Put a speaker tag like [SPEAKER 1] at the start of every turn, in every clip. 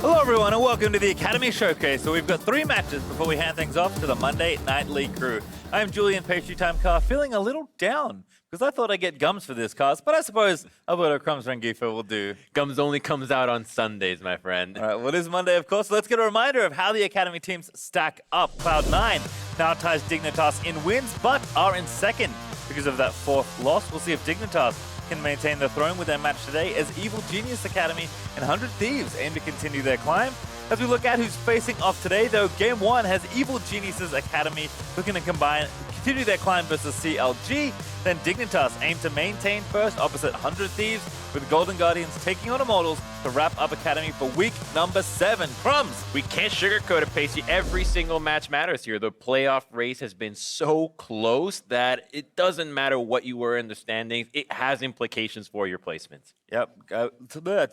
[SPEAKER 1] Hello everyone and welcome to the Academy Showcase. So we've got 3 matches before we hand things off to the Monday Night League crew. I'm Julian Pastry Time Car, feeling a little down because I thought I'd get gums for this cast, but I suppose Alberto Crumbs Rangifa will do.
[SPEAKER 2] Gums only comes out on Sundays, my friend.
[SPEAKER 1] All right, well, it is Monday, of course. So let's get a reminder of how the Academy teams stack up. Cloud9 now ties Dignitas in wins, but are in second because of that 4th loss. We'll see if Dignitas can maintain the throne with their match today as Evil Genius Academy and 100 Thieves aim to continue their climb. As we look at who's facing off today, though, Game 1 has Evil Geniuses Academy looking to continue their climb versus CLG. Then Dignitas aim to maintain first opposite 100 Thieves, with Golden Guardians taking on Immortals to wrap up Academy for week number 7. Crumbs!
[SPEAKER 2] We can't sugarcoat it, Pacey. Every single match matters here. The playoff race has been so close that it doesn't matter what you were in the standings. It has implications for your placements.
[SPEAKER 1] Yep.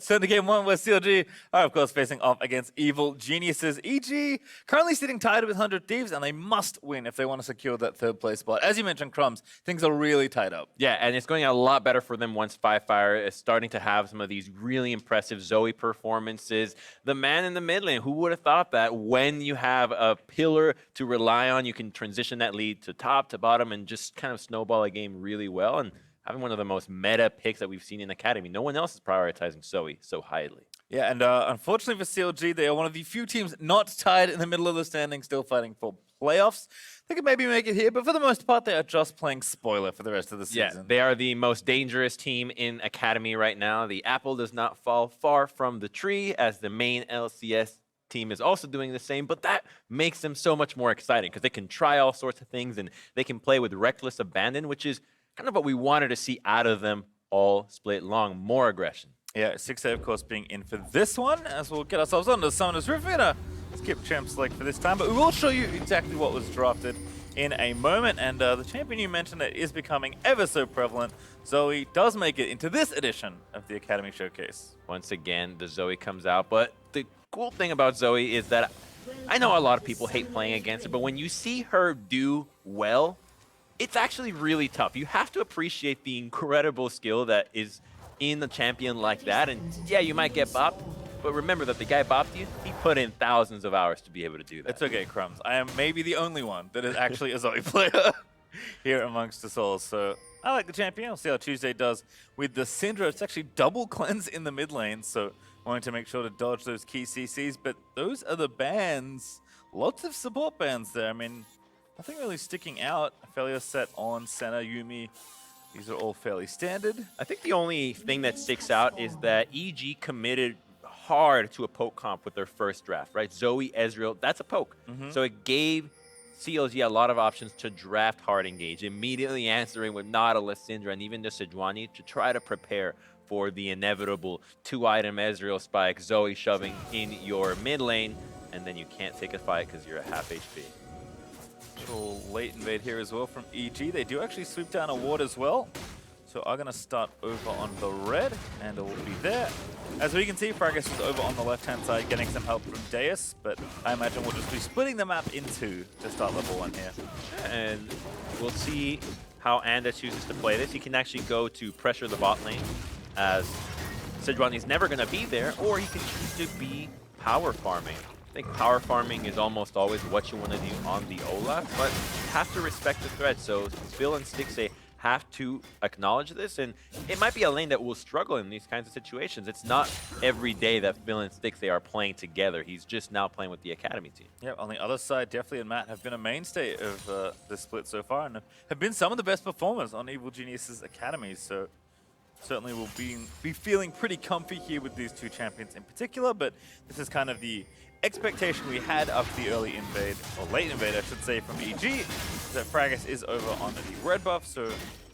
[SPEAKER 1] So the Game 1 where CLG are, of course, facing off against Evil Geniuses. EG currently sitting tied with 100 Thieves, and they must win if they want to secure that 3rd place spot. As you mentioned, Crumbs, things are really tied up.
[SPEAKER 2] Yeah, and it's going a lot better for them once Fire is starting to have some of these really impressive Zoe performances. The man in the mid lane, who would have thought that when you have a pillar to rely on, you can transition that lead to top, to bottom, and just kind of snowball a game really well. And having one of the most meta picks that we've seen in Academy. No one else is prioritizing Zoe so highly.
[SPEAKER 1] Yeah, and unfortunately for CLG, they are one of the few teams not tied in the middle of the standing, still fighting for playoffs. They could maybe make it here, but for the most part, they are just playing spoiler for the rest of the season.
[SPEAKER 2] Yeah, they are the most dangerous team in Academy right now. The apple does not fall far from the tree, as the main LCS team is also doing the same, but that makes them so much more exciting because they can try all sorts of things and they can play with reckless abandon, which is kind of what we wanted to see out of them all split long. More aggression.
[SPEAKER 1] Yeah, 6A, of course, being in for this one, as we'll get ourselves on to Summoner's Rift. We're going to skip Champ Select for this time, but we will show you exactly what was drafted in a moment. And the champion you mentioned that is becoming ever so prevalent, Zoe, does make it into this edition of the Academy Showcase.
[SPEAKER 2] Once again, the Zoe comes out, but the cool thing about Zoe is that I know a lot of people hate playing against her, but when you see her do well, it's actually really tough. You have to appreciate the incredible skill that is in the champion like that. And yeah, you might get bopped, but remember that the guy bopped you, he put in thousands of hours to be able to do that.
[SPEAKER 1] It's okay, Crumbs. I am maybe the only one that is actually a Zoe player here amongst us all. So I like the champion. We'll see how Tuesday does with the Syndra. It's actually double cleanse in the mid lane, so wanting to make sure to dodge those key CCs. But those are the bans. Lots of support bans there. I mean, nothing really sticking out. Failure set on Senna, Yuumi. These are all fairly standard.
[SPEAKER 2] I think the only thing that sticks out is that EG committed hard to a poke comp with their first draft, right? Zoe, Ezreal, that's a poke. So it gave CLG a lot of options to draft hard engage, immediately answering with Nautilus, Syndra, and even the Sejuani to try to prepare for the inevitable 2-item Ezreal spike, Zoe shoving in your mid lane, and then you can't take a fight because you're at half HP.
[SPEAKER 1] Little late invade here as well from EG. They do actually sweep down a ward as well. So are going to start over on the red, and it will be there. As we can see, Fracas is over on the left-hand side getting some help from Deus, but I imagine we'll just be splitting the map in 2 to start level 1 here.
[SPEAKER 2] And we'll see how Anda chooses to play this. He can actually go to pressure the bot lane, as Sejuani's never going to be there, or he can choose to be power farming. I think power farming is almost always what you want to do on the Olaf, but you have to respect the threat. So Phil and Stixxay have to acknowledge this, and it might be a lane that will struggle in these kinds of situations. It's not every day that Phil and Stixxay are playing together. He's just now playing with the Academy team.
[SPEAKER 1] Yeah, on the other side, Deftly and Matt have been a mainstay of the split so far, and have been some of the best performers on Evil Genius's Academy. So certainly we'll be feeling pretty comfy here with these 2 champions in particular, but this is kind of the expectation we had after the early invade, or late invade I should say, from EG, that Fracas is over on the red buff, so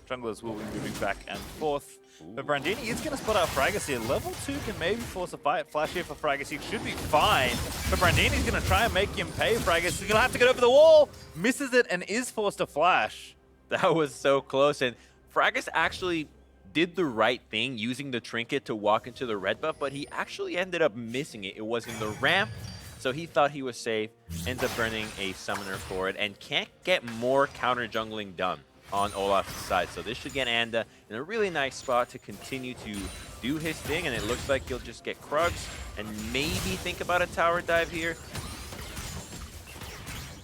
[SPEAKER 1] junglers will be moving back and forth. But Brandini is going to spot out Fracas here. Level 2 can maybe force a fight. Flash here for Fracas, he should be fine, but Brandini's going to try and make him pay. Fracas is going to have to get over the wall, misses it, and is forced to flash.
[SPEAKER 2] That was so close, and Fracas actually did the right thing using the trinket to walk into the red buff, but he actually ended up missing it. It was in the ramp, so he thought he was safe, ends up burning a summoner for it, and can't get more counter jungling done on Olaf's side. So this should get Anda in a really nice spot to continue to do his thing, and it looks like he'll just get Krugs and maybe think about a tower dive here.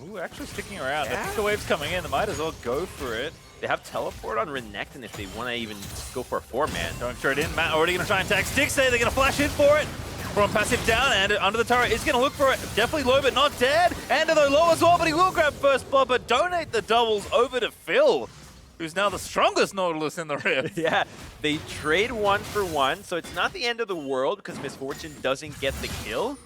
[SPEAKER 1] Ooh, actually sticking around.
[SPEAKER 2] Yeah.
[SPEAKER 1] I think the wave's coming in. They might as well go for it.
[SPEAKER 2] They have teleport on Renekton if they want to even go for a 4-man.
[SPEAKER 1] Going straight in. Matt already going to try and tag Stixxay. They're going to flash in for it. From passive down, and under the turret is going to look for it. Definitely low, but not dead. And though low as well, but he will grab first blood, but donate the doubles over to Phil, who's now the strongest Nautilus in the Rift.
[SPEAKER 2] Yeah, they trade 1 for 1, so it's not the end of the world because Miss Fortune doesn't get the kill.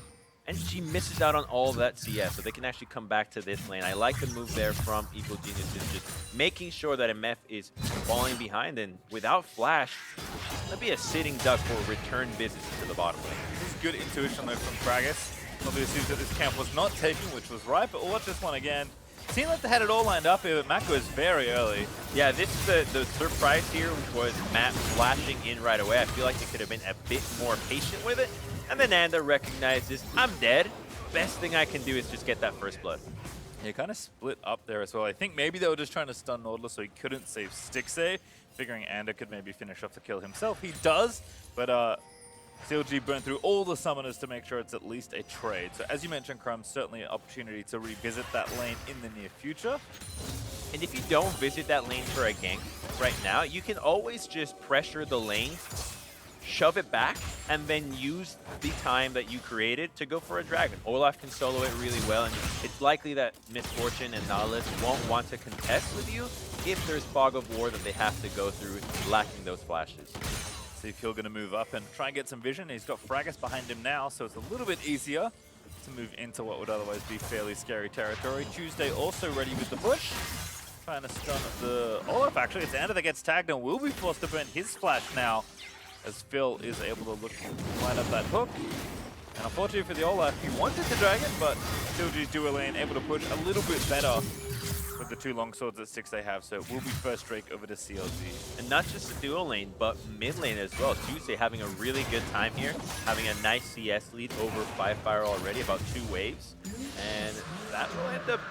[SPEAKER 2] And she misses out on all that CS, so they can actually come back to this lane. I like the move there from Evil Geniuses, just making sure that MF is falling behind, and without Flash, she's going to be a sitting duck for return visits to the bottom lane.
[SPEAKER 1] This is good intuition though from Gragas. Obviously that this camp was not taken, which was right, but we'll watch this one again. Seemed like they had it all lined up here, but Matt goes very early.
[SPEAKER 2] Yeah, this is the surprise here was Matt flashing in right away. I feel like they could have been a bit more patient with it. And then Nanda recognizes, I'm dead. Best thing I can do is just get that first blood.
[SPEAKER 1] Yeah, kind of split up there as well. I think maybe they were just trying to stun Nautilus so he couldn't save Stixxay, figuring Ander could maybe finish off the kill himself. He does, but CLG burned through all the summoners to make sure it's at least a trade. So as you mentioned, Crumb, certainly an opportunity to revisit that lane in the near future.
[SPEAKER 2] And if you don't visit that lane for a gank right now, you can always just pressure the lane, shove it back, and then use the time that you created to go for a dragon. Olaf can solo it really well, and it's likely that Miss Fortune and Nautilus won't want to contest with you if there's fog of war that they have to go through lacking those flashes.
[SPEAKER 1] See if he'll going to move up and try and get some vision. He's got Fracas behind him now, so it's a little bit easier to move into what would otherwise be fairly scary territory. Tuesday also ready with the bush. Trying to stun the Olaf, actually. It's Ander that gets tagged and will be forced to burn his flash now, as Phil is able to line up that hook. And unfortunately for the Olaf, he wanted the dragon, but CLG's dual lane able to push a little bit better with the 2 long swords at 6 they have, so it will be first Drake over to CLG.
[SPEAKER 2] And not just the dual lane, but mid lane as well. Tuesday having a really good time here, having a nice CS lead over 5-Fire already, about 2 waves. And that will end up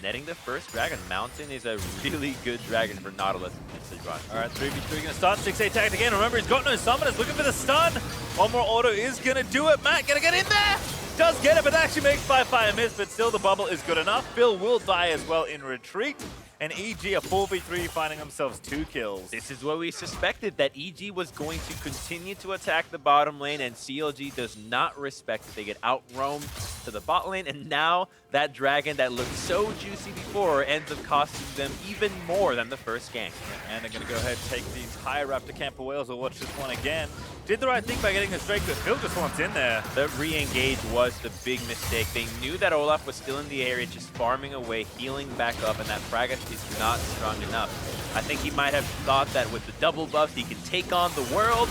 [SPEAKER 2] netting the first dragon. Mountain is a really good dragon for Nautilus and Sidron.
[SPEAKER 1] Alright, 3v3 going to start. 6-8 tagged again. Remember, he's got no summoners. Looking for the stun. One more auto is going to do it. Matt going to get in there. Does get it, but actually makes 5-Fire miss, but still the bubble is good enough. Phil will die as well in retreat. And EG, a 4v3, finding themselves 2 kills.
[SPEAKER 2] This is what we suspected, that EG was going to continue to attack the bottom lane, and CLG does not respect it. They get out-roamed to the bot lane, and now that dragon that looked so juicy before ends up costing them even more than the first gank.
[SPEAKER 1] And they're going to go ahead and take the entire Raptor camp away. We'll watch this one again. Did the right thing by getting this Drake, but Phil just wants in there.
[SPEAKER 2] The re-engage was the big mistake. They knew that Olaf was still in the area, just farming away, healing back up, and that Fracas is not strong enough. I think he might have thought that with the double buffs, he can take on the world,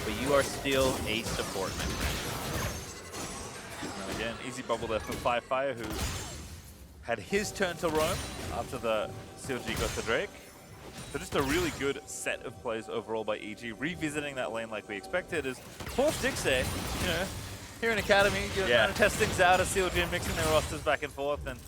[SPEAKER 2] but you are still a support member.
[SPEAKER 1] And again, easy bubble there for 5-Fire, who had his turn to roam after the CLG got the Drake. So just a really good set of plays overall by EG, revisiting that lane like we expected. As poor Stixxay, you know, here in Academy, you're trying to test things out as CLG and mixing their rosters back and forth, and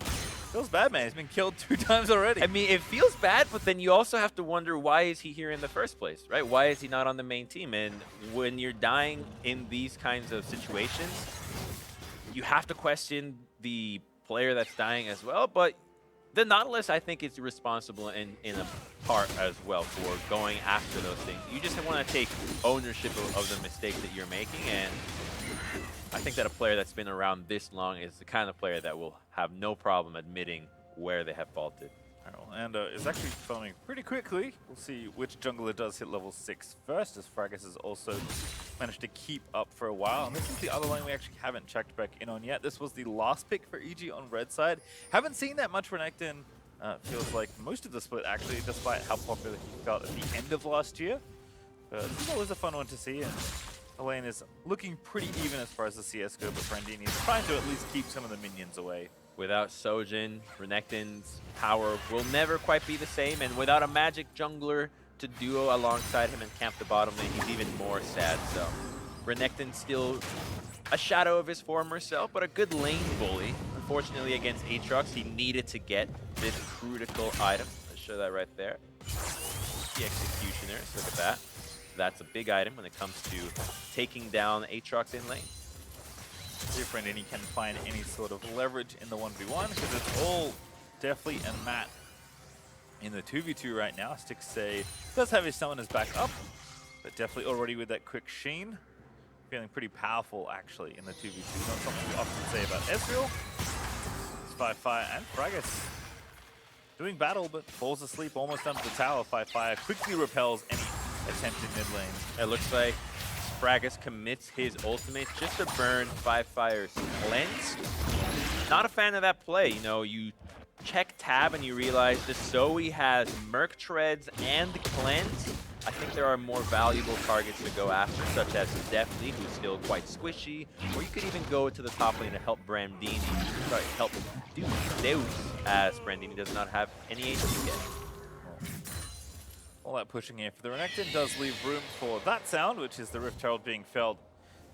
[SPEAKER 1] feels bad, man. He's been killed 2 times already.
[SPEAKER 2] I mean, it feels bad, but then you also have to wonder, why is he here in the first place, right? Why is he not on the main team? And when you're dying in these kinds of situations, you have to question the player that's dying as well, but the Nautilus, I think, is responsible in a part as well for going after those things. You just want to take ownership of the mistakes that you're making, and I think that a player that's been around this long is the kind of player that will have no problem admitting where they have faulted.
[SPEAKER 1] And it's actually farming pretty quickly. We'll see which jungler does hit level 6 first, as Fracas has also managed to keep up for a while. And this is the other lane we actually haven't checked back in on yet. This was the last pick for EG on red side. Haven't seen that much Renekton. Feels like most of the split, actually, despite how popular he felt at the end of last year. But this is always a fun one to see. And the lane is looking pretty even as far as the CS go, but Brandini is trying to at least keep some of the minions away.
[SPEAKER 2] Without Sojin, Renekton's power will never quite be the same, and without a magic jungler to duo alongside him and camp the bottom lane, he's even more sad. So Renekton still a shadow of his former self, but a good lane bully. Unfortunately, against Aatrox, he needed to get this critical item. Let's show that right there. The Executioners, look at that. That's a big item when it comes to taking down Aatrox in lane.
[SPEAKER 1] See if Brandini can find any sort of leverage in the 1v1, because it's all Deathly and Matt in the 2v2 right now. Stixxay does have his summoners back up, but Deathly already with that quick sheen. Feeling pretty powerful, actually, in the 2v2. Not something we often say about Ezreal. It's FLICKR and Fragus doing battle, but falls asleep almost under the tower. FLICKR quickly repels any attempted mid lane.
[SPEAKER 2] It looks like Fragus commits his ultimate just to burn FLICKR's cleanse. Not a fan of that play. You know, you check tab and you realize the Zoe has Merc Treads and Cleanse. I think there are more valuable targets to go after, such as Deathly, who's still quite squishy, or you could even go to the top lane to help Brandini, help Deus, as Brandini does not have any HP yet.
[SPEAKER 1] All that pushing here for the Renekton does leave room for that sound, which is the Rift Herald being felled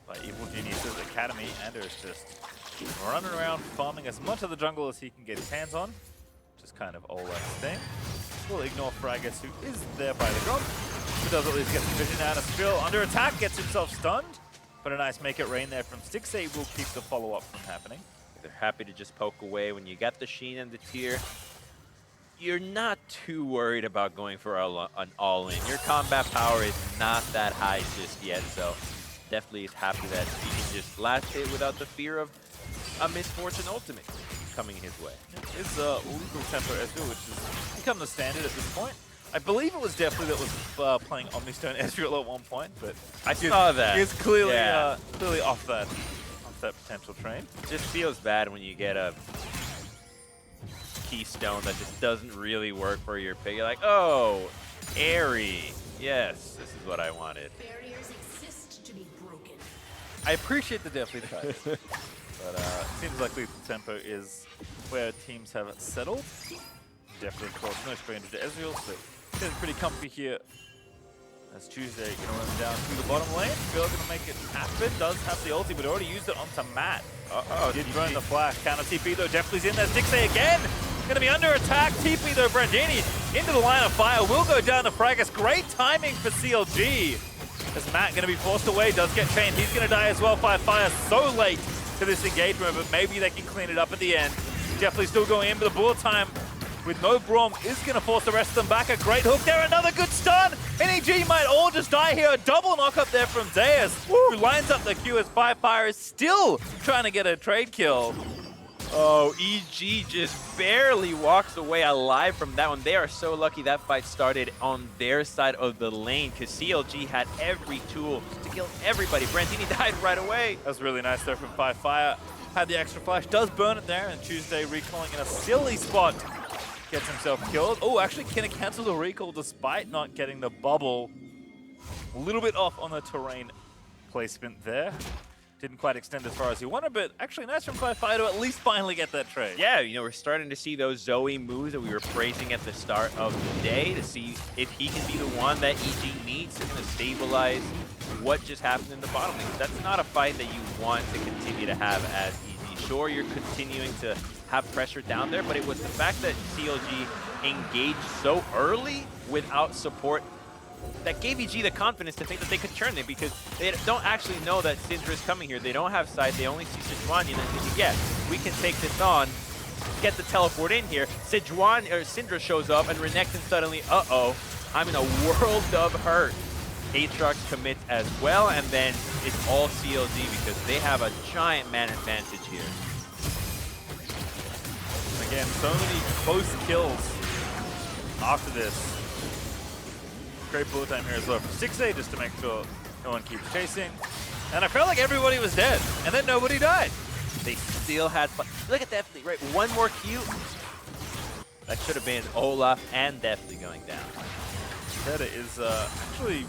[SPEAKER 1] by Evil Genius's Academy. Anders just running around farming as much of the jungle as he can get his hands on, which is kind of Oleg's thing. We'll ignore Fragus, who is there by the drop, who does at least get the vision out of Spill. Under attack, gets himself stunned, but a nice make it rain there from Stixxay will keep the follow-up from happening.
[SPEAKER 2] They're happy to just poke away. When you get the Sheen and the Tear, you're not too worried about going for an all-in. Your combat power is not that high just yet, so definitely is happy that he can just last hit without the fear of a misfortune ultimate coming his way.
[SPEAKER 1] It's legal tempo Ezreal, which has become the standard at this point. I believe it was Deathly that was playing Omnistone Ezreal at one point, but
[SPEAKER 2] I saw that.
[SPEAKER 1] He's clearly clearly off that potential train.
[SPEAKER 2] It just feels bad when you get a keystone that just doesn't really work for your pick. You're like, oh, airy. Yes, this is what I wanted.
[SPEAKER 3] Barriers exist to be broken.
[SPEAKER 1] I appreciate the Deathly tries, but it seems like lethal tempo is where teams have settled. Definitely, of course, no stranger to Ezreal, so feeling pretty comfy here. As Tuesday gonna run down through the bottom lane. Phil gonna make it happen. Does have the ulti, but already used it onto Matt. Did burn the flash. Counter TP though. Definitely in there. Stixxay again. Gonna be under attack. TP though. Brandini into the line of fire. Will go down to Fragus. Great timing for CLG. As Matt gonna be forced away. Does get chained. He's gonna die as well. FLICKR so late to this engagement, but maybe they can clean it up at the end. Definitely still going in, but the bullet time with no Braum is going to force the rest of them back. A great hook there, another good stun. EG might all just die here. A double knock up there from Zeus, who lines up the Q as FLICKR is still trying to get a trade kill.
[SPEAKER 2] Oh, EG just barely walks away alive from that one. They are so lucky that fight started on their side of the lane, because CLG had every tool to kill everybody. Brandini died right away.
[SPEAKER 1] That was really nice there from FLICKR. Had the extra flash, does burn it there, and Tuesday recalling in a silly spot. Gets himself killed. Oh, actually, Kinna cancels the recall despite not getting the bubble. A little bit off on the terrain placement there. Didn't quite extend as far as he wanted, but actually nice from FLICKR to at least finally get that trade.
[SPEAKER 2] Yeah, you know, we're starting to see those Zoe moves that we were praising at the start of the day to see if he can be the one that EG needs to kind of stabilize what just happened in the bottom lane. That's not a fight that you want to continue to have as EG. Sure, you're continuing to have pressure down there, but it was the fact that CLG engaged so early without support that gave EG the confidence to think that they could turn it, because they don't actually know that Syndra is coming here. They don't have sight. They only see Sejuani, and they're thinking, yeah, we can take this on, get the teleport in here. Syndra shows up, and Renekton suddenly, uh-oh, I'm in a world of hurt. Aatrox commits as well, and then it's all CLG because they have a giant man advantage here.
[SPEAKER 1] Again, so many close kills after this. Great bullet time here as well for Stixxay, just to make sure no one keeps chasing. And I felt like everybody was dead, and then nobody died.
[SPEAKER 2] They still had fun. Look at Deathly, right? One more Q. That should have been Olaf and Deathly going down.
[SPEAKER 1] Meta is actually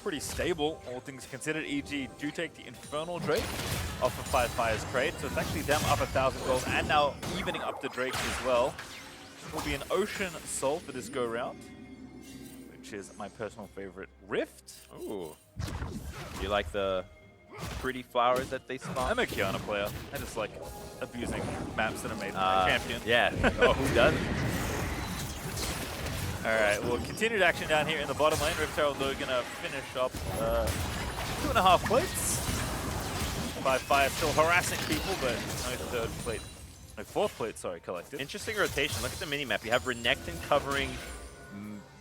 [SPEAKER 1] pretty stable, all things considered. EG do take the Infernal Drake off of FLICKR's trade, so it's actually them up 1,000 gold and now evening up the Drakes as well. Will be an Ocean Soul for this go-round, which is my personal favorite Rift.
[SPEAKER 2] Ooh. You like the pretty flowers that they spawn?
[SPEAKER 1] I'm a Kiana player. I just like abusing maps that are made for my champion.
[SPEAKER 2] Yeah. Oh, who doesn't?
[SPEAKER 1] Alright, well, continued action down here in the bottom lane. Rift Herald, though, going to finish up 2.5 plates. 5-5 still harassing people, but no fourth plate, sorry, collected.
[SPEAKER 2] Interesting rotation. Look at the mini-map. You have Renekton covering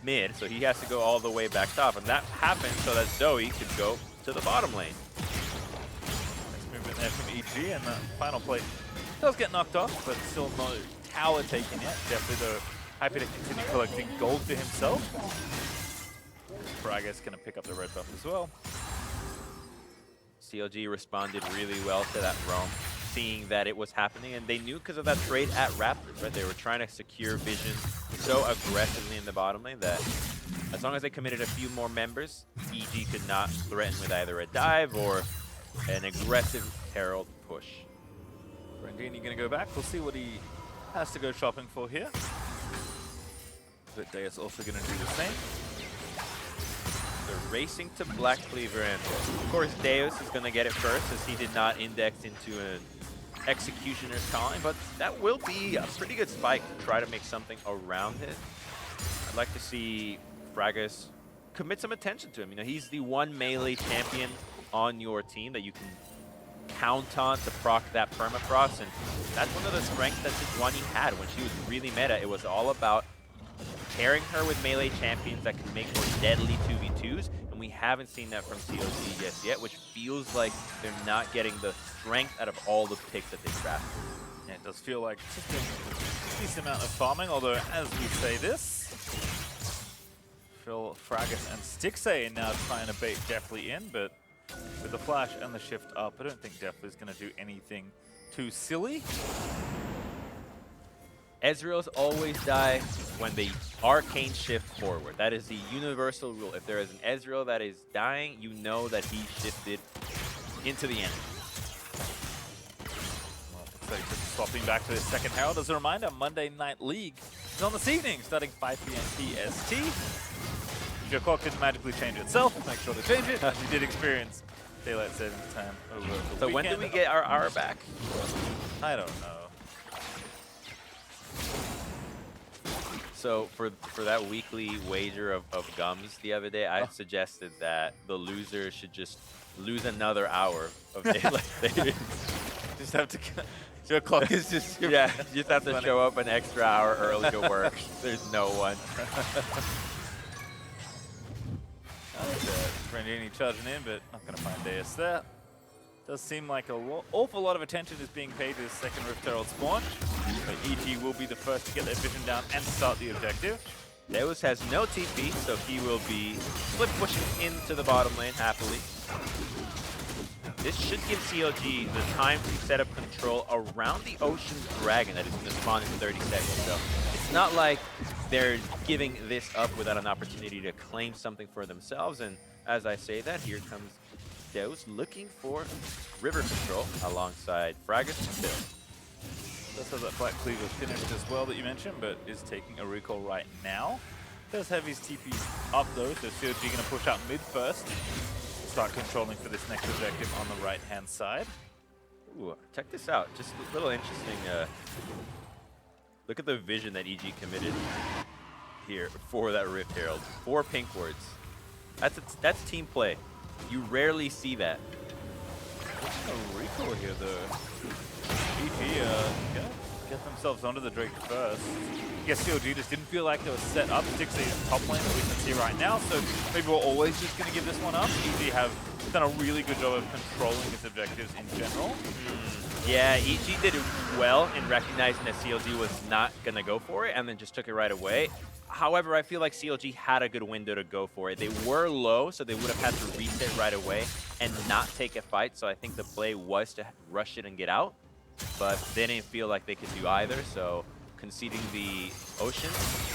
[SPEAKER 2] mid, so he has to go all the way back top, and that happens so that Zoe could go to the bottom lane.
[SPEAKER 1] Nice movement there from EG, and the final plate does get knocked off, but still no tower taken yet. Definitely, though, happy to continue collecting gold for himself. Fraga's going to pick up the red buff as well.
[SPEAKER 2] CLG responded really well to that roam, seeing that it was happening, and they knew because of that trade at Raptors, right? They were trying to secure vision so aggressively in the bottom lane that as long as they committed a few more members, EG could not threaten with either a dive or an aggressive Herald push.
[SPEAKER 1] Brandini going to go back. We'll see what he has to go shopping for here. But Deus also going to do the same.
[SPEAKER 2] They're racing to Black Cleaver, and of course Deus is going to get it first as he did not index into an Executioner's Calling, but that will be a pretty good spike to try to make something around it. I'd like to see Fragus commit some attention to him. You know, he's the one melee champion on your team that you can count on to proc that permafrost, and that's one of the strengths that Sejuani had when she was really meta. It was all about pairing her with melee champions that can make more deadly 2v2s, and we haven't seen that from CLG just yet, which feels like they're not getting the strength out of all the picks that they drafted.
[SPEAKER 1] Yeah, it does feel like just a decent amount of farming, although as we say this, Phil, Fragus, and Stixay now trying to bait Deathly in, but with the flash and the shift up, I don't think Deathly's going to do anything too silly.
[SPEAKER 2] Ezreals always die when they arcane shift forward. That is the universal rule. If there is an Ezreal that is dying, you know that he shifted into the enemy.
[SPEAKER 1] Well, looks like just swapping back to his second Herald. As a reminder, Monday Night League is on this evening, starting 5 p.m. PST. If your clock didn't magically change itself, make sure to change it, as you did experience daylight savings time over the weekend.
[SPEAKER 2] So when do we get our hour back?
[SPEAKER 1] I don't know.
[SPEAKER 2] So for that weekly wager of gums the other day, I suggested that the loser should just lose another hour of daylight savings.
[SPEAKER 1] Just have to. Your clock is just.
[SPEAKER 2] Yeah, you just have to show up an extra hour early to work. There's no one.
[SPEAKER 1] Brandini charging in, but not going to find Deus there. Does seem like an awful lot of attention is being paid to this second Rift Herald spawn. But EG will be the first to get their vision down and start the objective.
[SPEAKER 2] Deus has no TP, so he will be split pushing into the bottom lane happily. This should give CLG the time to set up control around the Ocean Dragon that is going to spawn in 30 seconds. So it's not like they're giving this up without an opportunity to claim something for themselves. And as I say that, here comes Deus looking for river control alongside Fragus and Phil.
[SPEAKER 1] Does have that Black Cleaver finished as well that you mentioned, but is taking a recall right now. Does have his TP up though, so CLG going to push out mid first. Start controlling for this next objective on the right-hand side.
[SPEAKER 2] Ooh, check this out. Just a little interesting. Look at the vision that EG committed here for that Rift Herald. 4 pink wards. That's team play. You rarely see that.
[SPEAKER 1] A recall here though. EG gonna get themselves onto the Drake first. I guess CLG just didn't feel like they were set up, particularly in top lane that we can see right now, so maybe we're always just going to give this one up. EG have done a really good job of controlling its objectives in general.
[SPEAKER 2] Yeah, EG did well in recognizing that CLG was not going to go for it and then just took it right away. However, I feel like CLG had a good window to go for it. They were low, so they would have had to reset right away and not take a fight, so I think the play was to rush it and get out. But they didn't feel like they could do either, so conceding the Ocean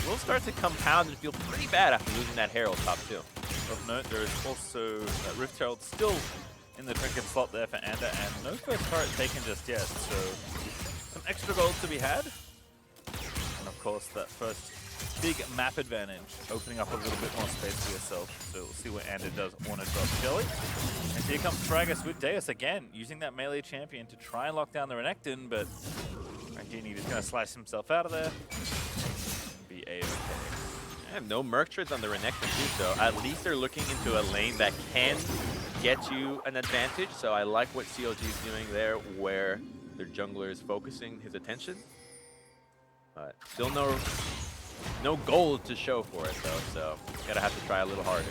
[SPEAKER 2] will start to compound and feel pretty bad after losing that Herald top 2.
[SPEAKER 1] Of note, there is also Rift Herald still in the trinket slot there for Ander, and no first turret taken just yet, so some extra gold to be had. And of course, that first big map advantage, opening up a little bit more space for yourself. So we'll see what Ander does want to drop Jelly. And here comes Fragus with Deus again, using that melee champion to try and lock down the Renekton, but Rangini is going to slice himself out of there. Be A-okay.
[SPEAKER 2] And no Merc trades on the Renekton too, so at least they're looking into a lane that can get you an advantage. So I like what CLG is doing there, where their jungler is focusing his attention. But still no goal to show for it though, so gotta have to try a little harder.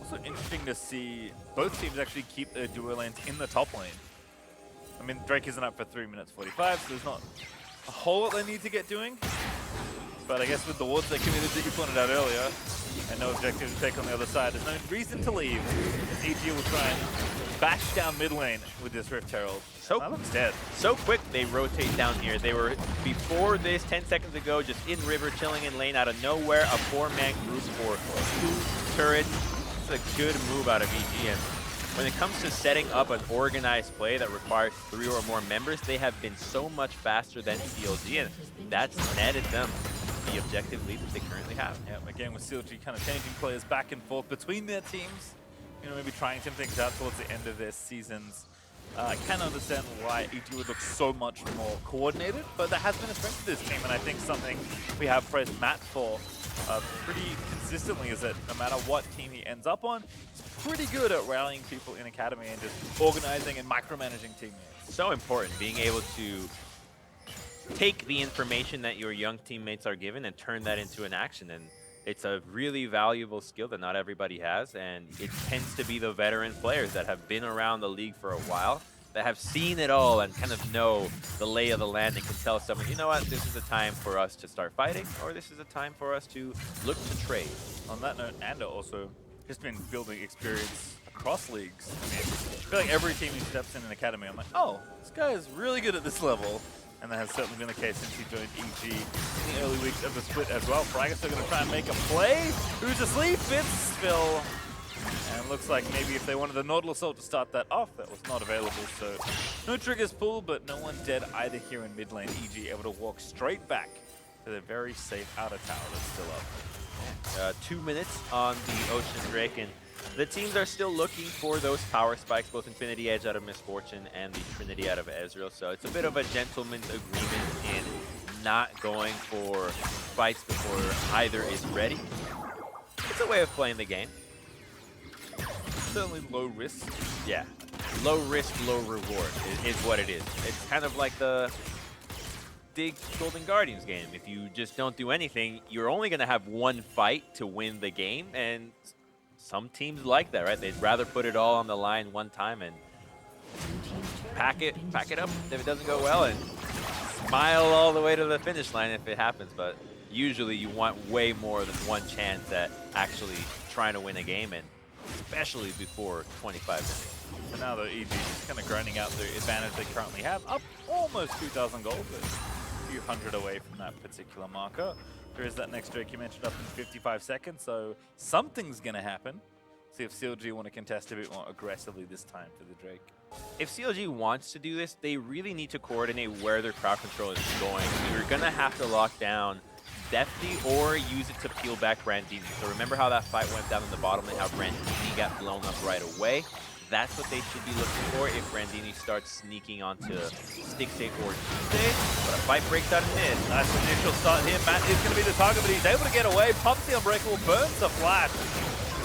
[SPEAKER 1] Also interesting to see both teams actually keep their duo lanes in the top lane. I mean, Drake isn't up for 3 minutes 45, so there's not a whole lot they need to get doing. But I guess with the wards they committed that you pointed out earlier, and no objective to take on the other side, there's no reason to leave. EGA will try and bash down mid lane with this Rift Herald.
[SPEAKER 2] So
[SPEAKER 1] That looks dead.
[SPEAKER 2] So quick they rotate down here. They were, before this 10 seconds ago, just in river, chilling in lane. Out of nowhere, a 4-man group for 2 turrets. It's a good move out of EG. And when it comes to setting up an organized play that requires 3 or more members, they have been so much faster than CLG, and that's netted them the objective lead that they currently have.
[SPEAKER 1] Yeah, again with CLG kind of changing players back and forth between their teams. You know, maybe trying some things out towards the end of their seasons. I can understand why EG would look so much more coordinated, but that has been a strength of this team, and I think something we have praised Matt for pretty consistently is that no matter what team he ends up on, he's pretty good at rallying people in Academy and just organizing and micromanaging teammates.
[SPEAKER 2] So important, being able to take the information that your young teammates are given and turn that into an action. And it's a really valuable skill that not everybody has, and it tends to be the veteran players that have been around the league for a while, that have seen it all and kind of know the lay of the land and can tell someone, you know what, this is a time for us to start fighting, or this is a time for us to look to trade.
[SPEAKER 1] On that note, Anda also has been building experience across leagues. I mean, I feel like every team he steps in an Academy, I'm like, oh, this guy is really good at this level. And that has certainly been the case since he joined EG in the early weeks of the split as well. Fragos are going to try and make a play. Who's asleep? It's Phil. And looks like maybe if they wanted the Nautilus Assault to start that off, that was not available. So no triggers pulled, but no one dead either here in mid lane. EG able to walk straight back to their very safe outer tower that's still up.
[SPEAKER 2] 2 minutes on the Ocean Drake, and the teams are still looking for those power spikes, both Infinity Edge out of Misfortune and the Trinity out of Ezreal. So it's a bit of a gentleman's agreement in not going for fights before either is ready. It's a way of playing the game.
[SPEAKER 1] Certainly low risk.
[SPEAKER 2] Yeah, low risk, low reward is what it is. It's kind of like the big Golden Guardians game. If you just don't do anything, you're only going to have one fight to win the game, and some teams like that, right? They'd rather put it all on the line one time and pack it up if it doesn't go well, and smile all the way to the finish line if it happens. But usually you want way more than one chance at actually trying to win a game, and especially before 25 minutes.
[SPEAKER 1] So now though, EG is kind of grinding out the advantage they currently have, up almost 2,000 gold, but a few hundred away from that particular marker. There is that next Drake you mentioned up in 55 seconds, so something's going to happen. See if CLG want to contest a bit more aggressively this time for the Drake.
[SPEAKER 2] If CLG wants to do this, they really need to coordinate where their crowd control is going. You're going to have to lock down Deftly or use it to peel back Brandini. So remember how that fight went down in the bottom and how Brandini got blown up right away? That's what they should be looking for if Brandini starts sneaking onto Stixay or Tuesday. But a fight breaks out in mid.
[SPEAKER 1] Nice initial start here. Matt is going to be the target, but he's able to get away. Pops the Unbreakable, burns the flash.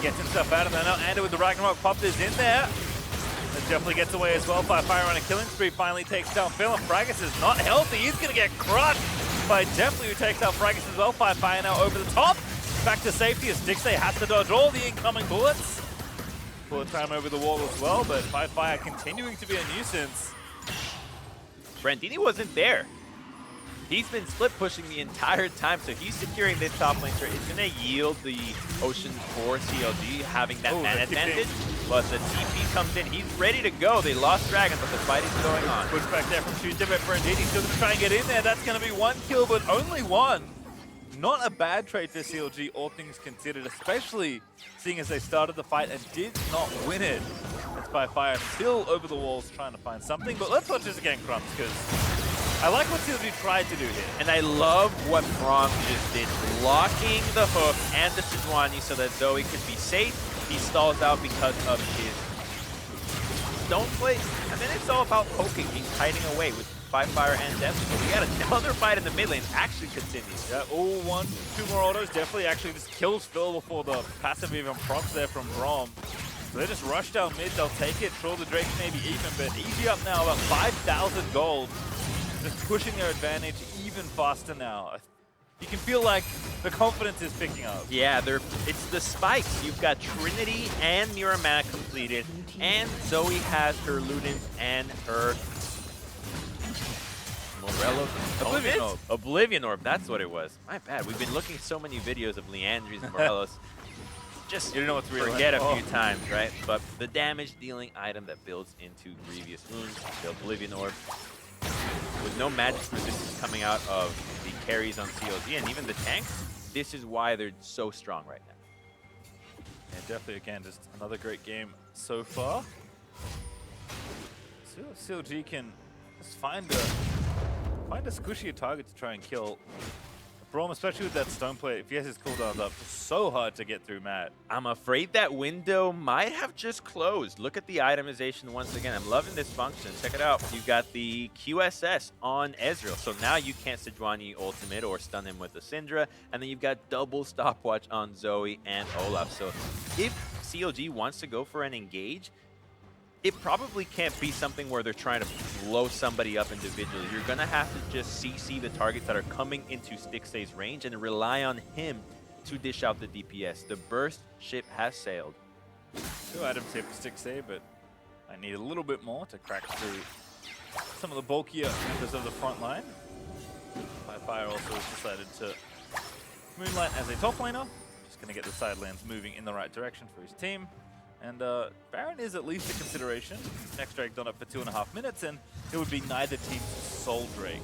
[SPEAKER 1] Gets himself out of there. Now Anda with the Ragnarok Pop is in there. And definitely gets away as well by Fire on a killing spree. Finally takes down Phil, and Fragos is not healthy. He's going to get crushed by Deftly, who takes out Fragos as well. Fire now over the top. Back to safety as Stixay has to dodge all the incoming bullets. Bullet time over the wall as well, but Fire continuing to be a nuisance.
[SPEAKER 2] Brandini wasn't there. He's been split pushing the entire time, so he's securing this top lane turret. It's going to yield the Ocean for CLG, having that man advantage. But the TP comes in. He's ready to go. They lost Dragon, but the fight is going on.
[SPEAKER 1] Push back there from Tuesday, but Brandini still going to try and get in there. That's going to be one kill, but only one. Not a bad trade for CLG, all things considered, especially seeing as they started the fight and did not win it. That's by Fire still over the walls trying to find something, but let's watch this again, Crumbs, because I like what CLG tried to do here.
[SPEAKER 2] And I love what Braum just did, blocking the hook and the Sejuani so that Zoe could be safe. He stalls out because of his Stone Plate, and then it's all about poking and kiting away with Fire and Death. So we got another fight in the mid lane. Action continues.
[SPEAKER 1] Yeah, two more autos. Definitely actually just kills Phil before the passive even procs there from Braum. So they just rush down mid, they'll take it. Sure, the Drake may be even, but EG up now about 5,000 gold. Just pushing their advantage even faster now. You can feel like the confidence is picking up.
[SPEAKER 2] Yeah, it's the spikes. You've got Trinity and Muramana completed, and Zoe has her Ludens and her
[SPEAKER 1] Oblivion Orb.
[SPEAKER 2] Oblivion Orb, that's what it was. My bad. We've been looking at so many videos of Leandries and Morelos. Just
[SPEAKER 1] You don't know what's real.
[SPEAKER 2] forget a few times, right? But the damage dealing item that builds into Grievous Wounds, the Oblivion Orb, with no magic resistance coming out of the carries on CLG and even the tanks, this is why they're so strong right now.
[SPEAKER 1] Yeah, definitely, again, just another great game so far. See if CLG can just find a squishier target to try and kill. Braum, especially with that Stone Plate, if he has his cooldowns up, it's so hard to get through Matt.
[SPEAKER 2] I'm afraid that window might have just closed. Look at the itemization once again. I'm loving this function. Check it out. You've got the QSS on Ezreal. So now you can't Sejuani ultimate or stun him with the Syndra. And then you've got double stopwatch on Zoe and Olaf. So if CLG wants to go for an engage, it probably can't be something where they're trying to blow somebody up individually. You're going to have to just CC the targets that are coming into Stixxay's range and rely on him to dish out the DPS. The burst ship has sailed.
[SPEAKER 1] 2 items here for Stixxay, but I need a little bit more to crack through some of the bulkier members of the front line. Fire also has decided to moonlight as a top laner. Just going to get the side lanes moving in the right direction for his team. And Baron is at least a consideration. Next Drake done up for 2.5 minutes, and it would be neither team's sole Drake.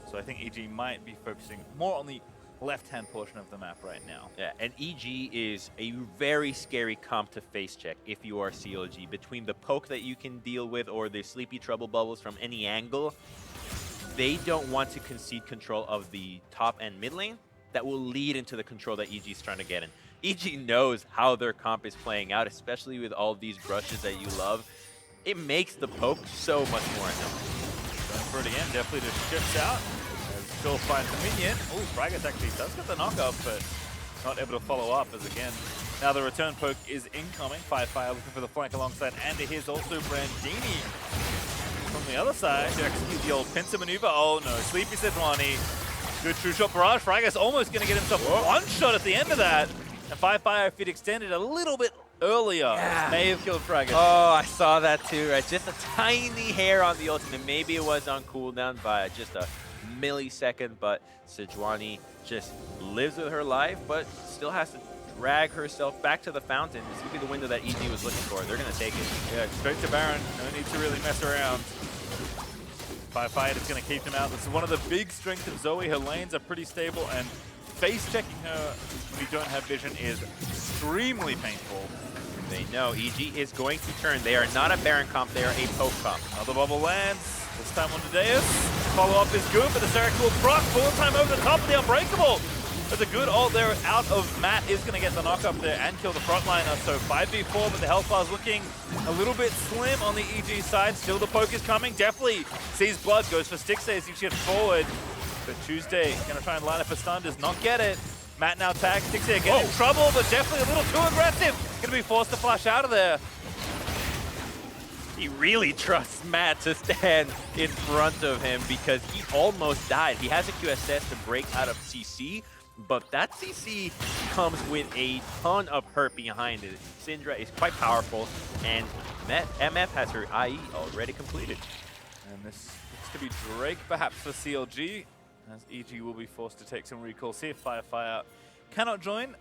[SPEAKER 1] So I think EG might be focusing more on the left-hand portion of the map right now.
[SPEAKER 2] Yeah, and EG is a very scary comp to face check if you are CLG. Between the poke that you can deal with or the sleepy trouble bubbles from any angle, they don't want to concede control of the top and mid lane. That will lead into the control that EG is trying to get in. EG knows how their comp is playing out, especially with all these brushes that you love. It makes the poke so much more annoying.
[SPEAKER 1] Going for it again, definitely just shifts out. As Phil finds the minion. Oh, Fraggus actually does get the knockup, but not able to follow up as again. Now the return poke is incoming. Fire looking for the flank alongside, and here's also Brandini from the other side to execute the old pincer maneuver. Oh no, Sleepy Sejuani. Good true shot barrage. Fraggus almost going to get himself one shot at the end of that. And Fire, if it extended a little bit earlier, may have killed Fraggus.
[SPEAKER 2] Oh, I saw that too, right? Just a tiny hair on the ultimate. Maybe it was on cooldown by just a millisecond, but Sejuani just lives with her life, but still has to drag herself back to the fountain. This would be the window that EG was looking for. They're going to take it.
[SPEAKER 1] Yeah, straight to Baron. No need to really mess around. Fire is going to keep him out. This is one of the big strengths of Zoe. Her lanes are pretty stable, and face checking her when you don't have vision is extremely painful.
[SPEAKER 2] They know EG is going to turn. They are not a Baron comp, they are a poke comp.
[SPEAKER 1] Another bubble lands. This time on Deus. Follow-up is good, but the Serac will proc. Full time over the top of the Unbreakable. There's a good ult there out of Matt. Is going to get the knock up there and kill the frontliner. So 5v4, but the health bar is looking a little bit slim on the EG side. Still the poke is coming. Definitely sees blood. Goes for Stixxay as he shifts forward. But Tuesday going to try and line up a stun. Does not get it. Matt now tags Stixxay again in trouble, but definitely a little too aggressive. Going to be forced to flash out of there.
[SPEAKER 2] He really trusts Matt to stand in front of him because he almost died. He has a QSS to break out of CC, but that CC comes with a ton of hurt behind it. Syndra is quite powerful, and MF has her IE already completed.
[SPEAKER 1] And this looks to be Drake perhaps for CLG, as EG will be forced to take some recall. See if Fire cannot join.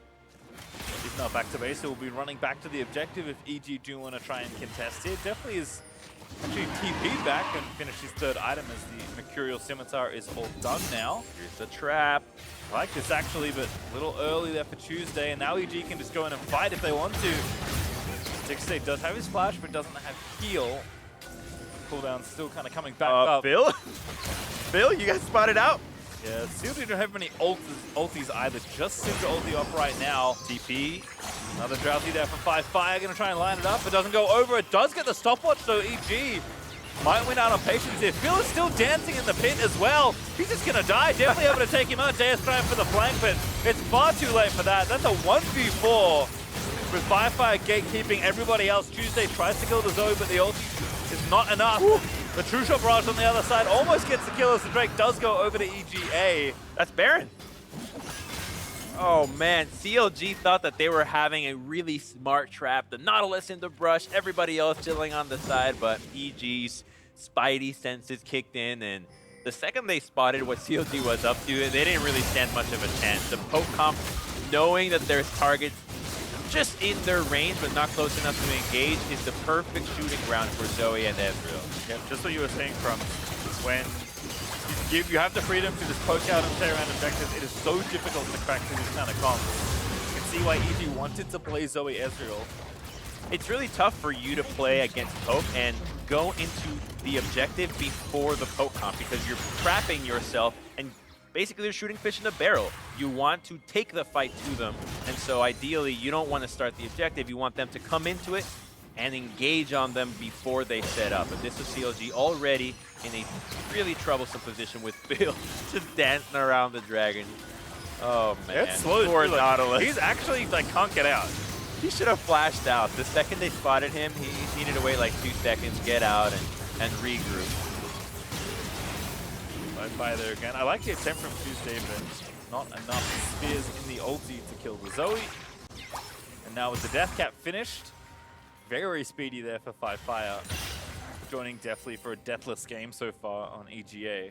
[SPEAKER 1] He's now back to base, so we'll be running back to the objective if EG do want to try and contest here. Definitely is actually TP'd back and finished his third item as the Mercurial Scimitar is all done now.
[SPEAKER 2] Here's the trap.
[SPEAKER 1] I like this actually, but a little early there for Tuesday, and now EG can just go in and fight if they want to. Stixxay does have his flash, but doesn't have heal. Cooldown's still kind of coming back up.
[SPEAKER 2] Phil? Phil, you guys spotted out?
[SPEAKER 1] Yeah, CLG don't have many ulties either. Just Syndra ulti up right now.
[SPEAKER 2] TP.
[SPEAKER 1] Another Drowsy there for FLICKR, gonna try and line it up. It doesn't go over. It does get the stopwatch, so EG might win out on patience here. Phil is still dancing in the pit as well. He's just gonna die. Definitely able to take him out. Deus trying for the flank, but it's far too late for that. That's a 1v4 with FLICKR gatekeeping everybody else. Tuesday tries to kill the Zoe, but the ulti is not enough. Ooh. The True Shot Barrage on the other side almost gets the kill as the Drake does go over to EGA.
[SPEAKER 2] That's Baron. Oh man, CLG thought that they were having a really smart trap. The Nautilus in the brush, everybody else chilling on the side, but EG's spidey senses kicked in, and the second they spotted what CLG was up to, they didn't really stand much of a chance. The poke comp, knowing that there's targets just in their range but not close enough to engage, is the perfect shooting ground for Zoe and Ezreal.
[SPEAKER 1] Yep, just what you were saying, from when you have the freedom to just poke out and stay around objectives, it is so difficult to crack through this kind of comp. You can see why EG wanted to play Zoe Ezreal.
[SPEAKER 2] It's really tough for you to play against poke and go into the objective before the poke comp because you're trapping yourself and basically you're shooting fish in a barrel. You want to take the fight to them, and so ideally you don't want to start the objective. You want them to come into it and engage on them before they set up. And this is CLG already in a really troublesome position with Phil just dancing around the dragon. Oh man,
[SPEAKER 1] it's slow.
[SPEAKER 2] Poor Nautilus.
[SPEAKER 1] He's actually like can't get out.
[SPEAKER 2] He should have flashed out. The second they spotted him, he needed to wait like 2 seconds, get out, and regroup.
[SPEAKER 1] FLICKR there again. I like the attempt from Tuesday, but not enough spears in the ulti to kill the Zoe. And now with the death cap finished, very speedy there for FLICKR, joining deftly for a deathless game so far on EGA.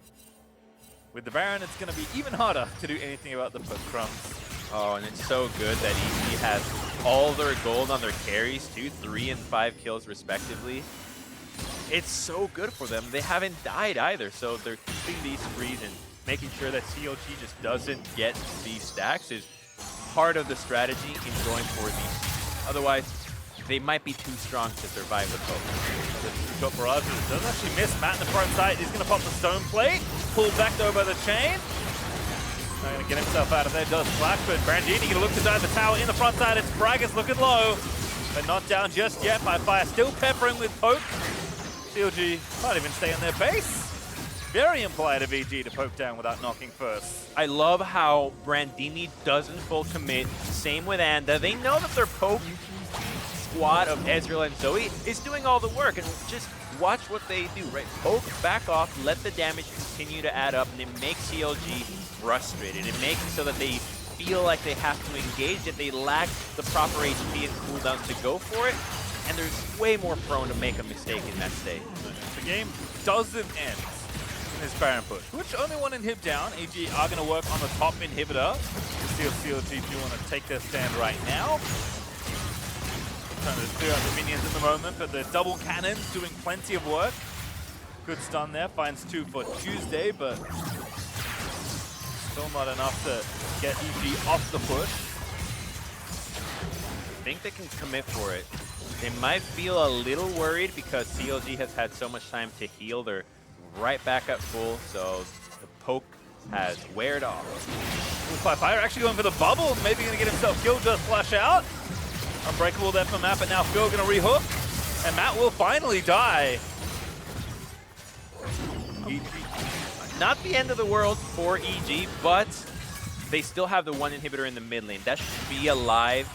[SPEAKER 1] With the Baron, it's going to be even harder to do anything about the poke crumbs.
[SPEAKER 2] Oh, and it's so good that EG has all their gold on their carries, 2, 3, and 5 kills respectively. It's so good for them. They haven't died either, so they're keeping these frees and making sure that CLG just doesn't get these stacks is part of the strategy in going for these. Otherwise, they might be too strong to survive the poke.
[SPEAKER 1] The shot barrage does actually miss Matt in the front side. He's going to pop the stone plate, pulled back though by the chain. Not going to get himself out of there, does Flash, but Brandini going to look to dive the tower in the front side. It's Bragas looking low, but not down just yet by FLICKR. Still peppering with poke. CLG might even stay on their base. Very implied of EG to poke down without knocking first.
[SPEAKER 2] I love how Brandini doesn't full commit. Same with Anda. They know that their poke squad of Ezreal and Zoe is doing all the work, and just watch what they do, right? Poke, back off, let the damage continue to add up, and it makes CLG frustrated. It makes it so that they feel like they have to engage, that they lack the proper HP and cooldown to go for it, and they're way more prone to make a mistake in that state.
[SPEAKER 1] The game doesn't end in this Baron push, which only one inhib down. EG are going to work on the top inhibitor to see if CLG do want to take their stand right now. Trying to clear out the minions at the moment, but the double cannons doing plenty of work. Good stun there, finds 2 for Tuesday, but still not enough to get EG off the push.
[SPEAKER 2] I think they can commit for it. They might feel a little worried because CLG has had so much time to heal. They're right back at full, so the poke has weared off.
[SPEAKER 1] FLICKR actually going for the bubble, maybe going to get himself killed, just flash out. Unbreakable there for Matt, but now Phil going to rehook, and Matt will finally die.
[SPEAKER 2] Not the end of the world for EG, but they still have the 1 inhibitor in the mid lane. That should be alive.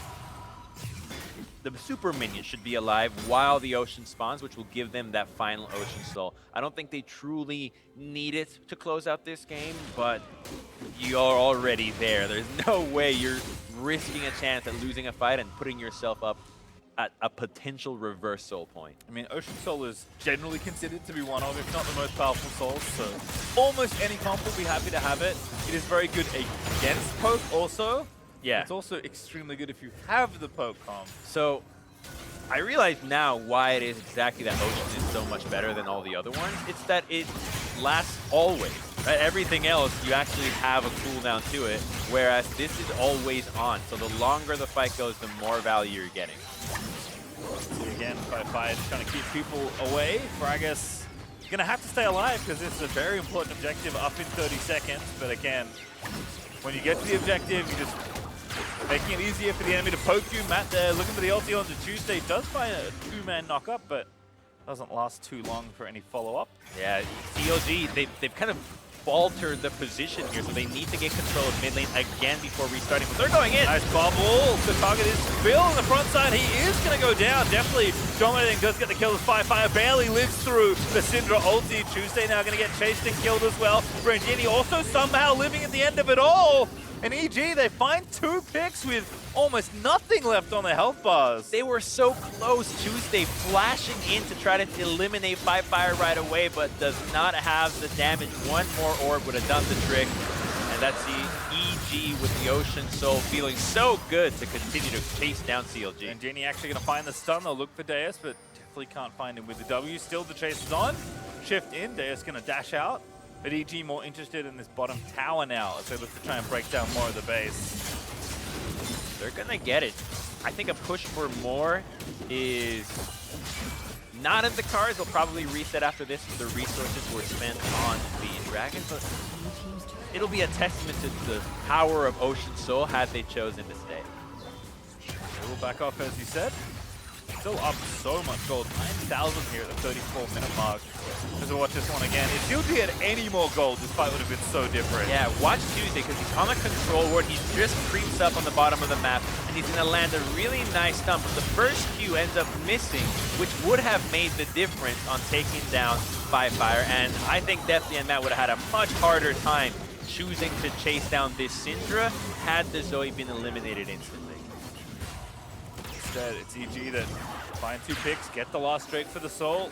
[SPEAKER 2] The super minion should be alive while the ocean spawns, which will give them that final ocean soul. I don't think they truly need it to close out this game, but you're already there. There's no way you're risking a chance at losing a fight and putting yourself up at a potential reverse soul point.
[SPEAKER 1] I mean, Ocean Soul is generally considered to be one of, if not the most powerful souls, so almost any comp will be happy to have it. It is very good against poke also.
[SPEAKER 2] Yeah.
[SPEAKER 1] It's also extremely good if you have the poke comp.
[SPEAKER 2] So I realize now why it is exactly that Ocean is so much better than all the other ones. It's that it lasts always, right? Everything else, you actually have a cooldown to it, whereas this is always on. So the longer the fight goes, the more value you're getting.
[SPEAKER 1] See again, FLICKR is trying to keep people away. Bragas going to have to stay alive because this is a very important objective up in 30 seconds. But again, when you get to the objective, you just making it easier for the enemy to poke you. Matt there looking for the ulti onto Tuesday. Does find a 2-man knock-up, but doesn't last too long for any follow-up.
[SPEAKER 2] Yeah, CLG, they've kind of faltered the position here, so they need to get control of mid lane again before restarting. But they're going in.
[SPEAKER 1] Nice bubble. The target is Phil on the front side. He is going to go down. Definitely dominating. Does get the kill as Fire barely lives through the Syndra ulti. Tuesday now going to get chased and killed as well. Brangini also somehow living at the end of it all. And EG, they find 2 picks with almost nothing left on their health bars.
[SPEAKER 2] They were so close. Tuesday flashing in to try to eliminate Fire right away, but does not have the damage. One more orb would have done the trick. And that's the EG with the Ocean Soul feeling so good to continue to chase down CLG.
[SPEAKER 1] And Jenny actually going to find the stun. They'll look for Deus, but definitely can't find him with the W. Still the chase is on. Shift in. Deus going to dash out. But EG more interested in this bottom tower now as they look to try and break down more of the base.
[SPEAKER 2] They're gonna get it. I think a push for more is not in the cards. They'll probably reset after this if the resources were spent on the Dragons, but it'll be a testament to the power of Ocean Soul had they chosen to stay.
[SPEAKER 1] They will back off, as you said. Still up so much gold, 9,000 here at the 34-minute mark. As we watch this one again, if CLG had any more gold, this fight would have been so different.
[SPEAKER 2] Yeah, watch Tuesday, because he's on the control ward. He just creeps up on the bottom of the map, and he's going to land a really nice stump. But the first Q ends up missing, which would have made the difference on taking down Fire. And I think Deathly and Matt would have had a much harder time choosing to chase down this Syndra had the Zoe been eliminated instantly.
[SPEAKER 1] Instead, it's EG that find 2 picks, get the last straight for the Soul.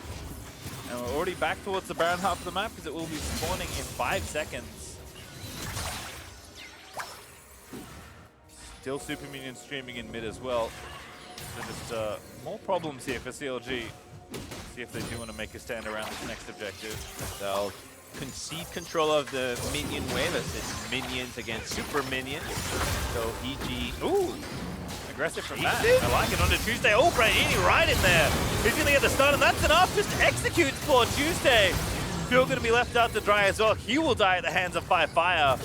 [SPEAKER 1] And we're already back towards the Baron half of the map because it will be spawning in 5 seconds. Still Super Minion streaming in mid as well. So just more problems here for CLG. See if they do want to make a stand around this next objective.
[SPEAKER 2] They'll concede control of the minion wave as it's minions against super minions. So EG.
[SPEAKER 1] Ooh! Aggressive from Matt. I like it. On to Tuesday. Oh, Brandini right in there. He's going to get the stun, and that's enough. Just executes for Tuesday. Phil going to be left out to dry as well. He will die at the hands of Fire.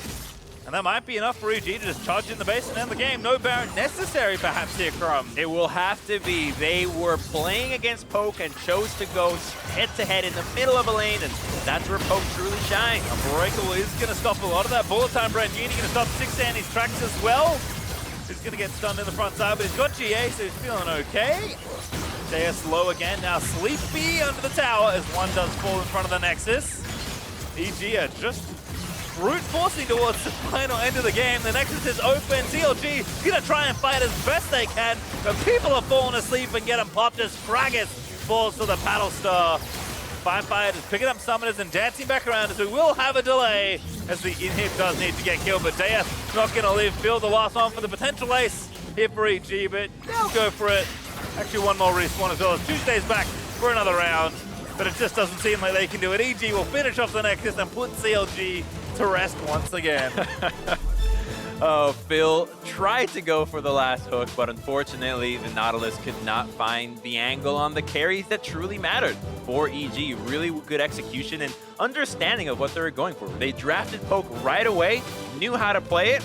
[SPEAKER 1] And that might be enough for EG to just charge in the base and end the game. No Baron necessary, perhaps, here, Crumb.
[SPEAKER 2] It will have to be. They were playing against Poke and chose to go head-to-head in the middle of a lane, and that's where Poke truly shines.
[SPEAKER 1] Unbreakable is going to stop a lot of that bullet time. Brandini going to stop 6 Andy's tracks as well. He's going to get stunned in the front side, but he's got GA, so he's feeling okay. Deus low again, now Sleepy under the tower as one does fall in front of the Nexus. EG are just brute forcing towards the final end of the game. The Nexus is open. CLG going to try and fight as best they can, but people are falling asleep and getting popped as Fragus falls to the Paddle Star. Fire is picking up summoners and dancing back around as we will have a delay as the inhib does need to get killed, but Deus not going to live. Phil the last one for the potential ace here for EG, but they'll go for it. Actually, one more respawn as well as Tuesday's back for another round, but it just doesn't seem like they can do it. EG will finish off the Nexus and put CLG to rest once again.
[SPEAKER 2] Oh, Phil tried to go for the last hook, but unfortunately, the Nautilus could not find the angle on the carries that truly mattered for EG. Really good execution and understanding of what they were going for. They drafted Poke right away, knew how to play it.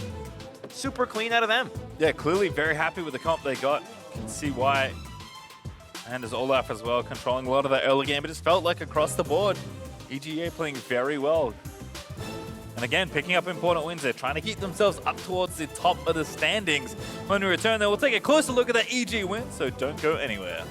[SPEAKER 2] Super clean out of them.
[SPEAKER 1] Yeah, clearly very happy with the comp they got. You can see why. And as Olaf as well, controlling a lot of that early game. It just felt like across the board, EGA playing very well. And again, picking up important wins. They're trying to keep themselves up towards the top of the standings. When we return, then we'll take a closer look at that EG win, so don't go anywhere.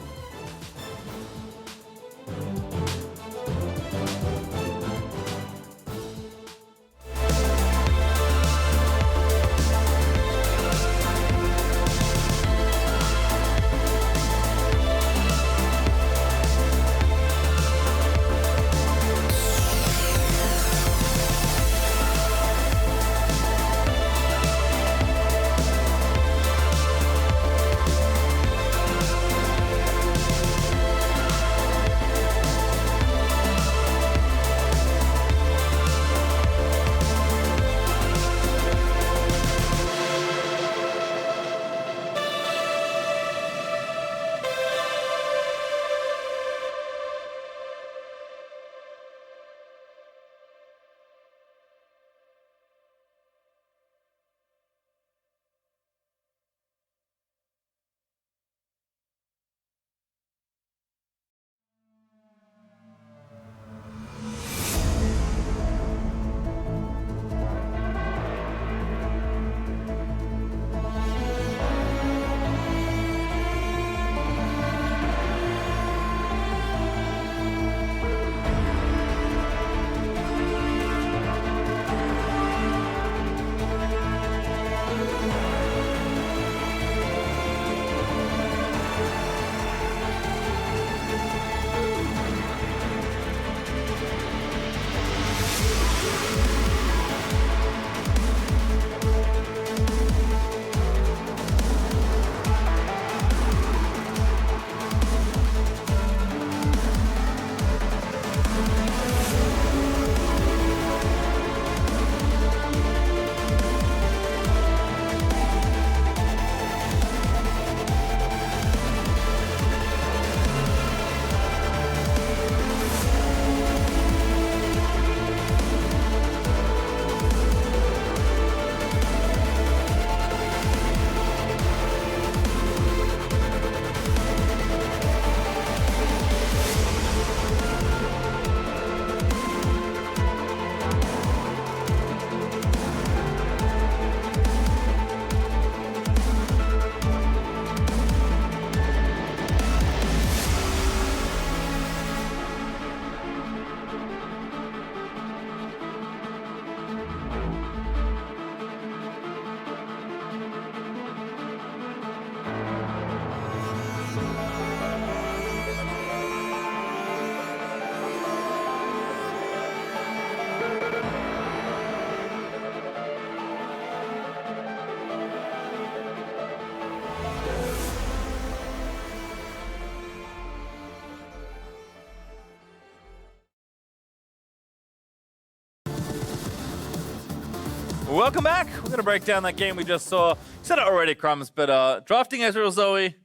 [SPEAKER 1] Welcome back. We're going to break down that game we just saw. Said it already, Crumbs, but drafting Ezreal Zoe,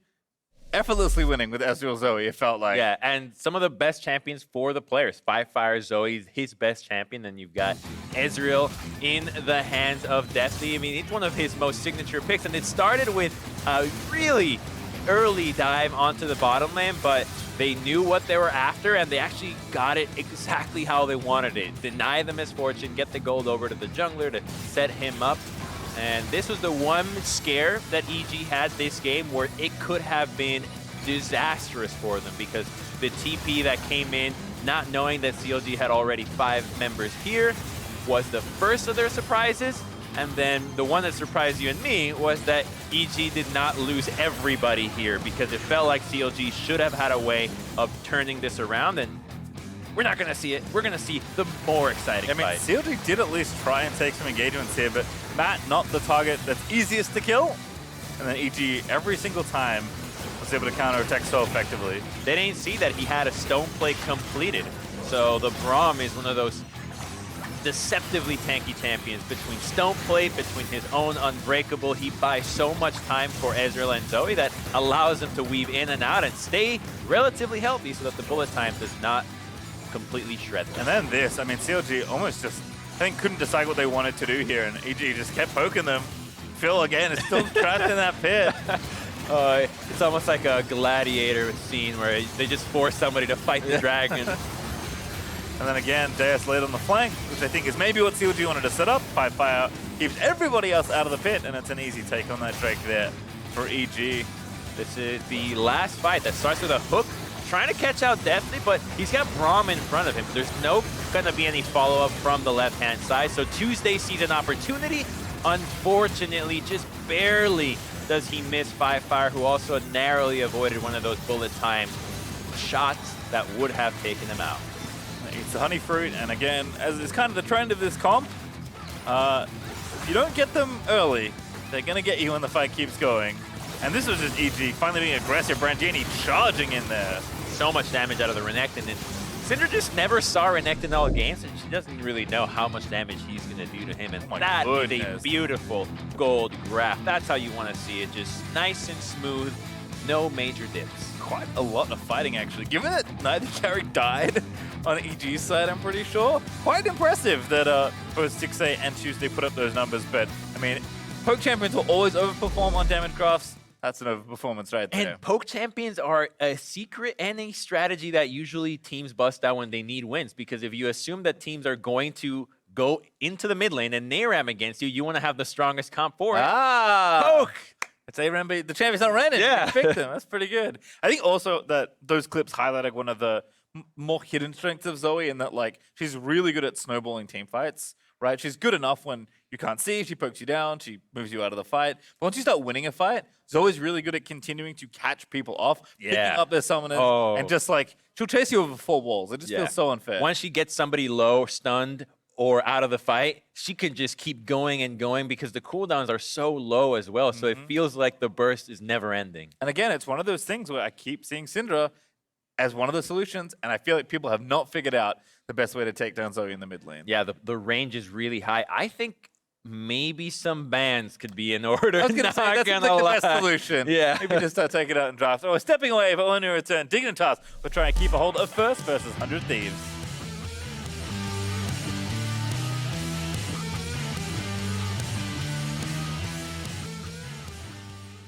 [SPEAKER 1] effortlessly winning with Ezreal Zoe, it felt like.
[SPEAKER 2] Yeah, and some of the best champions for the players. FLICKR Zoe, his best champion. Then you've got Ezreal in the hands of Deathly. I mean, it's one of his most signature picks, and it started with a really early dive onto the bottom lane, but they knew what they were after, and they actually got it exactly how they wanted it. Deny the misfortune, get the gold over to the jungler to set him up. And this was the one scare that EG had this game where it could have been disastrous for them, because the TP that came in, not knowing that CLG had already 5 members here, was the first of their surprises. And then the one that surprised you and me was that EG did not lose everybody here, because it felt like CLG should have had a way of turning this around, and we're not going to see it. We're going to see the more exciting fight.
[SPEAKER 1] CLG did at least try and take some engagements here, but Matt, not the target that's easiest to kill. And then EG, every single time, was able to counterattack so effectively.
[SPEAKER 2] They didn't see that he had a stone plate completed. So the Braum is one of those deceptively tanky champions. Between stone plate, between his own unbreakable, he buys so much time for Ezreal and Zoe that allows him to weave in and out and stay relatively healthy so that the bullet time does not completely shred them.
[SPEAKER 1] And then this, I mean, CLG almost just, I think, couldn't decide what they wanted to do here, and EG just kept poking them. Phil, again, is still trapped in that pit.
[SPEAKER 2] It's almost like a gladiator scene where they just force somebody to fight the dragon.
[SPEAKER 1] And then again, Deus laid on the flank, which I think is maybe what CLG wanted to set up. Fire keeps everybody else out of the pit, and it's an easy take on that Drake there for EG.
[SPEAKER 2] This is the last fight that starts with a hook, trying to catch out Deathly, but he's got Braum in front of him. There's no gonna be any follow-up from the left-hand side, so Tuesday sees an opportunity. Unfortunately, just barely does he miss FLICKR, who also narrowly avoided one of those bullet time shots that would have taken him out.
[SPEAKER 1] It's the honey fruit, and again, as is kind of the trend of this comp, if you don't get them early, they're gonna get you when the fight keeps going. And this was just EG finally being aggressive. Brandini charging in there.
[SPEAKER 2] So much damage out of the Renekton, and Syndra just never saw Renekton all games, and she doesn't really know how much damage he's gonna do to him. And that is a beautiful gold graph. That's how you want to see it, just nice and smooth, no major dips.
[SPEAKER 1] Quite a lot of fighting, actually. Given that neither carry died on EG's side, I'm pretty sure. Quite impressive that both 6A and Tuesday put up those numbers, but I mean, poke champions will always overperform on damage graphs. That's an overperformance right there.
[SPEAKER 2] And poke champions are a secret and a strategy that usually teams bust out when they need wins, because if you assume that teams are going to go into the mid lane and NARAM against you, you want to have the strongest comp for it.
[SPEAKER 1] Poke! It's ARAM, but the champion's not random.
[SPEAKER 2] Yeah.
[SPEAKER 1] You picked them. That's pretty good. I think also that those clips highlighted one of the more hidden strengths of Zoe, in that, like, she's really good at snowballing team fights, right? She's good enough when you can't see, she pokes you down, she moves you out of the fight. But once you start winning a fight, Zoe's really good at continuing to catch people off, picking up their summoners, and just, like, she'll chase you over 4 walls. It just feels so unfair.
[SPEAKER 2] Once she gets somebody low, stunned, or out of the fight, she can just keep going and going, because the cooldowns are so low as well. So it feels like the burst is never ending.
[SPEAKER 1] And again, it's one of those things where I keep seeing Syndra as one of the solutions, and I feel like people have not figured out the best way to take down Zoe in the mid lane.
[SPEAKER 2] Yeah, the range is really high. I think maybe some bans could be in order.
[SPEAKER 1] I was going to say, that's like the best solution.
[SPEAKER 2] Yeah.
[SPEAKER 1] Maybe just start taking it out in drafts. Oh, we're stepping away, but when we return, Dignitas will try and keep a hold of first versus 100 Thieves.